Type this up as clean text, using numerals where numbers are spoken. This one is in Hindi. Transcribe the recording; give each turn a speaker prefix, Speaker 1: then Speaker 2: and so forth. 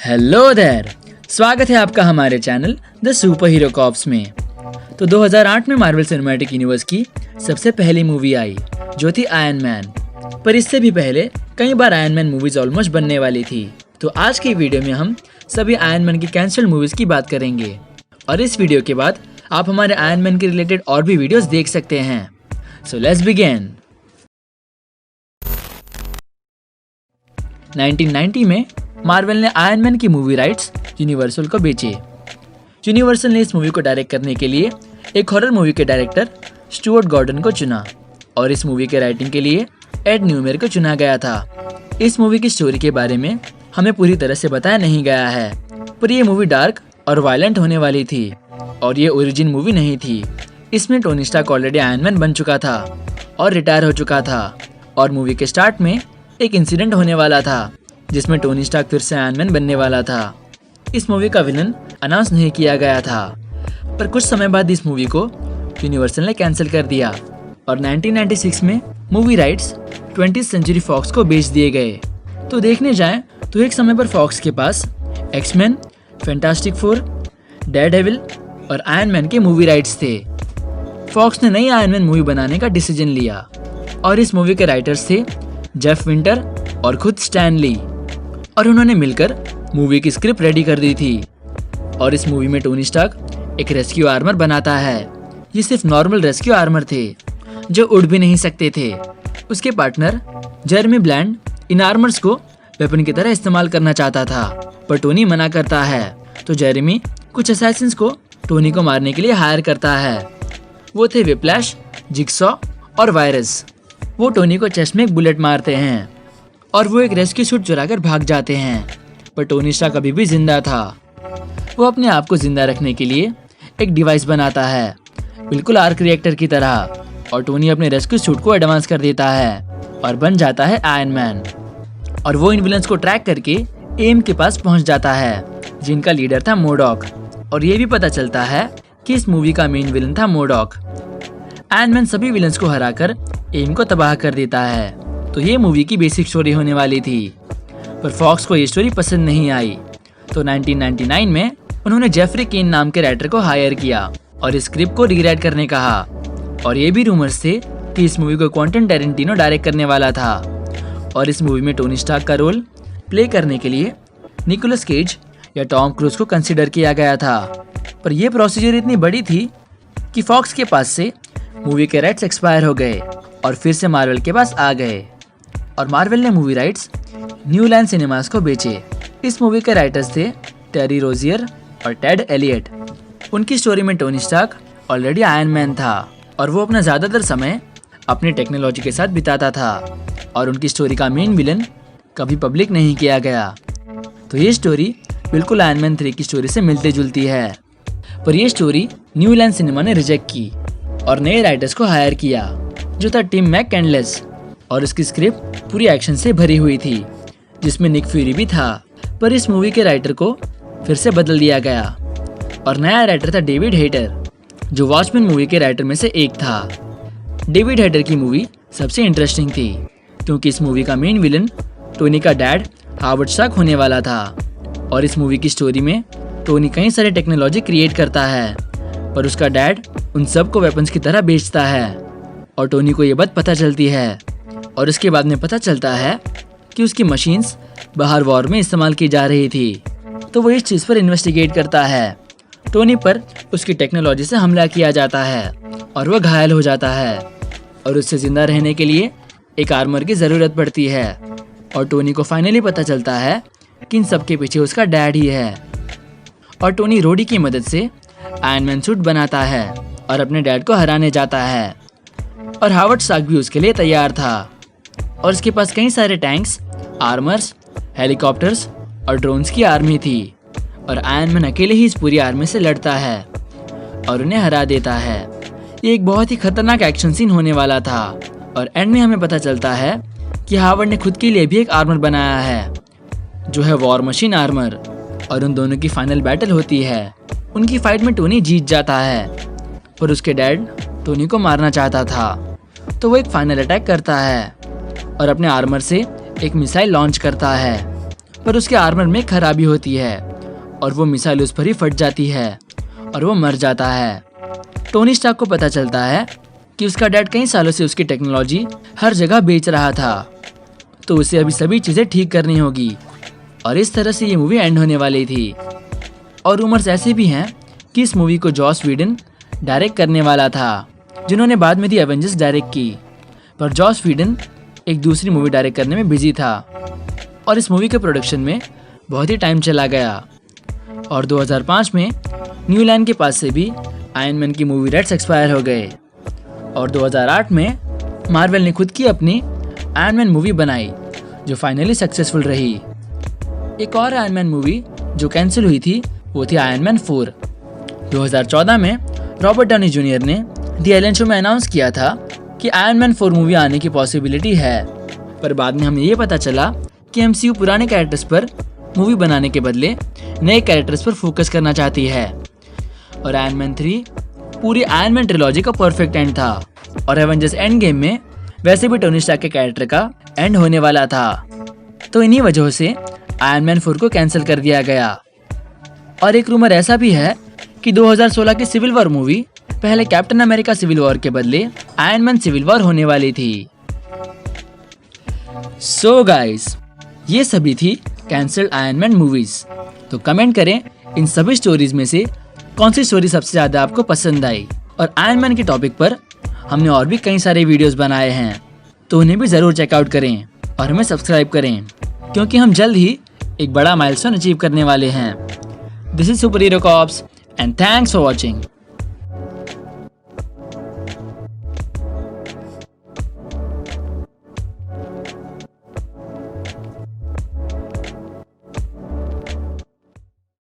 Speaker 1: हेलो देयर, स्वागत है आपका हमारे channel the super hero cops में। तो 2008 में मार्वल सिनेमैटिक यूनिवर्स की सबसे पहली मूवी आई जो थी आयरन मैन। पर इससे भी पहले कई बार आयरन मैन मूवीज ऑलमोस्ट बनने वाली थी। तो आज की वीडियो में हम सभी आयरन मैन की कैंसल्ड मूवीज की बात करेंगे और इस वीडियो के बाद आप हमारे आयरन मैन के रिलेटेड और भी वीडियोस देख सकते हैं। So let's begin. 1990 में मार्वल ने आयरन मैन की मूवी राइट्स यूनिवर्सल को बेचे। यूनिवर्सल ने इस मूवी को डायरेक्ट करने के लिए एक हॉरर मूवी के डायरेक्टर स्टुअर्ट गॉर्डन को चुना और इस मूवी के राइटिंग के लिए एड न्यूमेर को चुना गया था। इस मूवी की स्टोरी के बारे में हमें पूरी तरह से बताया नहीं गया है, पर यह मूवी डार्क और वायलेंट होने वाली थी और ये ओरिजिन मूवी नहीं थी। इसमें Tony Stark already Iron Man बन चुका था और रिटायर हो चुका था और मूवी के स्टार्ट में एक इंसिडेंट होने वाला था जिसमें टोनी स्टार्क फिर से आयरन मैन बनने वाला था। इस मूवी का विलन अनाउंस नहीं किया गया था, पर कुछ समय बाद इस मूवी को यूनिवर्सल ने कैंसिल कर दिया और 1996 में movie rights 20th century fox को बेच दिए गए। तो देखने जाएं तो एक समय पर फॉक्स के पास एक्स-मैन, फैंटास्टिक फोर, डेयरडेविल और आयरन मैन के मूवी राइट्स थे। फॉक्स ने नई आयरन मैन मूवी बनाने का डिसीजन लिया और इस मूवी के राइटर्स थे जेफ विंटर और खुद स्टैन ली और उन्होंने मिलकर मूवी की स्क्रिप्ट रेडी कर दी थी। और इस मूवी में टोनी स्टार्क एक रेस्क्यू आर्मर बनाता है। ये सिर्फ नॉर्मल रेस्क्यू आर्मर थे जो उड़ भी नहीं सकते थे। उसके पार्टनर जेरेमी ब्लैंड इन आर्मर्स को वेपन की तरह इस्तेमाल करना चाहता था, पर टोनी मना करता है। तो जेरेमी कुछ असैसिन्स को टोनी को मारने के लिए हायर करता है। वो थे विप्लैश, जिगसॉ और वायरस। वो टोनी को चेस्ट में एक बुलेट मारते हैं और वो एक रेस्क्यू सूट चुराकर भाग जाते हैं, पर टोनी स्टार्क अभी भी जिंदा था। वो अपने आप को जिंदा रखने के लिए एक डिवाइस बनाता है, बिल्कुल आर्क रिएक्टर की तरह, और टोनी अपने रेस्क्यू सूट को एडवांस कर देता है और बन जाता है आयरन मैन। और वो इन विलन्स को ट्रैक करके एम के पास पहुंच जाता है जिनका लीडर था मोडॉक। और ये भी पता चलता है कि इस मूवी का मेन विलन था मोडॉक। आयरन मैन सभी विलन्स को हराकर एम को तबाह कर देता है। तो ये मूवी की बेसिक स्टोरी होने वाली थी, पर फॉक्स को ये स्टोरी पसंद नहीं आई। तो 1999 में उन्होंने जेफरी केन नाम के राइटर को हायर किया और इस स्क्रिप्ट को रीराइट करने कहा। और ये भी रूमर्स थे कि इस मूवी को क्वेंटिन टैरेंटिनो डायरेक्ट करने वाला था और इस मूवी में टोनी स्टार्क का रोल प्ले करने के लिए निकोलस केज या टॉम क्रूज को कंसिडर किया गया था। पर यह प्रोसीजर इतनी बड़ी थी कि फॉक्स के पास से मूवी के राइट्स एक्सपायर हो गए और फिर से मार्वल के पास आ गए और मार्वल ने movie rights new line cinemas को बेचे। इस मूवी के राइटर्स थे टेरी रोजियर और टेड एलियट। उनकी स्टोरी में Tony Stark already Iron Man था और वो अपना ज़्यादातर समय अपनी टेक्नोलॉजी के साथ बिताता था और उनकी स्टोरी का मेन विलन कभी पब्लिक नहीं किया गया। तो ये स्टोरी बिल्कुल आयरन मैन 3 की स्टोरी से मिलती जुलती है, पर यह स्टोरी न्यू लाइन सिनेमा ने रिजेक्ट की और नए राइटर्स को हायर किया जो था टिम मैककेंडलेस। और इसकी स्क्रिप्ट पूरी एक्शन से भरी हुई थी जिसमें निक फ्यूरी भी था, पर इस मूवी के राइटर को फिर से बदल दिया गया और नया राइटर था डेविड हेटर जो वॉचमैन मूवी के राइटर में से एक था। डेविड हेटर की मूवी सबसे इंटरेस्टिंग थी क्योंकि इस मूवी का मेन विलन टोनी का डैड हावर्ड स्टार्क होने वाला था और इस मूवी की स्टोरी में टोनी कई सारे टेक्नोलॉजी क्रिएट करता है, पर उसका डैड उन सब को वेपन्स की तरह बेचता है और टोनी को ये बात पता चलती है और उसके बाद में पता चलता है कि उसकी मशीन्स बाहर वॉर में इस्तेमाल की जा रही थी। तो वो इस चीज़ पर इन्वेस्टिगेट करता है। टोनी पर उसकी टेक्नोलॉजी से हमला किया जाता है और वो घायल हो जाता है और उससे ज़िंदा रहने के लिए एक आर्मर की ज़रूरत पड़ती है। और टोनी को फाइनली पता चलता है कि इन सब के पीछे उसका डैड ही है और टोनी रोडी की मदद से आयरन मैन सूट बनाता है और अपने डैड को हराने जाता है। और हावर्ड स्टार्क भी उसके लिए तैयार था और उसके पास कई सारे टैंक्स, आर्मर्स, हेलीकॉप्टर्स और ड्रोन्स की आर्मी थी और आयरन मैन अकेले ही इस पूरी आर्मी से लड़ता है और उन्हें हरा देता है। ये एक बहुत ही खतरनाक एक्शन सीन होने वाला था और एंड में हमें पता चलता है कि हावर्ड ने खुद के लिए भी एक आर्मर बनाया है जो है वॉर मशीन आर्मर और उन दोनों की फाइनल बैटल होती है। उनकी फाइट में टोनी जीत जाता है पर उसके डैड टोनी को मारना चाहता था, तो वो एक फाइनल अटैक करता है और अपने आर्मर से एक मिसाइल लॉन्च करता है पर उसके आर्मर में खराबी होती है और वो मिसाइल उस पर ही फट जाती है और वो मर जाता है। टोनी स्टार्क को पता चलता है कि उसका डैड कई सालों से उसकी टेक्नोलॉजी हर जगह बेच रहा था, तो उसे अभी सभी चीज़ें ठीक करनी होगी। और इस तरह से ये मूवी एंड होने वाली थी। और रूमर्स ऐसे भी हैं कि इस मूवी को जॉस व्हीडन डायरेक्ट करने वाला था, जिन्होंने बाद में दी एवेंजर्स डायरेक्ट की। पर जॉस व्हीडन एक दूसरी मूवी डायरेक्ट करने में बिजी था और इस मूवी के प्रोडक्शन में बहुत ही टाइम चला गया। और 2005 में न्यू लाइन के पास से भी आयरन मैन की मूवी राइट्स एक्सपायर हो गए। और 2008 में मार्वल ने खुद की अपनी आयरन मैन मूवी बनाई, जो फाइनली सक्सेसफुल रही। एक और आयरन मैन मूवी जो कैंसिल हुई थी वो थी आयरन मैन 4। 2014 में रॉबर्ट डाउनी जूनियर ने द एलन शो में अनाउंस किया था कि आयरन मैन 4 मूवी आने की पॉसिबिलिटी है, पर बाद में हमें ये पता चला कि एमसीयू पुराने कैरेक्टर्स पर मूवी बनाने के बदले नए कैरेक्टर्स पर फोकस करना चाहती है। और आयरन मैन 3 पूरी आयरन मैन ट्रिलॉजी का परफेक्ट एंड था और एवेंजर्स एंड गेम में वैसे भी टोनी स्टार्क के कैरेक्टर का एंड होने वाला था। तो इन्हीं वजहों से आयरन मैन 4 को कैंसिल कर दिया गया। और एक रूमर ऐसा भी है कि 2016 की सिविल वॉर मूवी पहले कैप्टन अमेरिका सिविल वॉर के बदले आयरन मैन सिविल वॉर होने वाली थी। सो गाइस, ये सभी थी कैंसल्ड आयरन मैन मूवीज। तो कमेंट करें इन सभी स्टोरीज में से कौन सी स्टोरी सबसे ज्यादा आपको पसंद आई। और आयरन मैन के टॉपिक पर हमने और भी कई सारे वीडियोस बनाए हैं, तो उन्हें भी जरूर चेकआउट करें और हमें सब्सक्राइब करें, क्योंकि हम जल्द ही एक बड़ा माइलस्टोन अचीव करने वाले हैं। This is super hero cops and thanks for watching.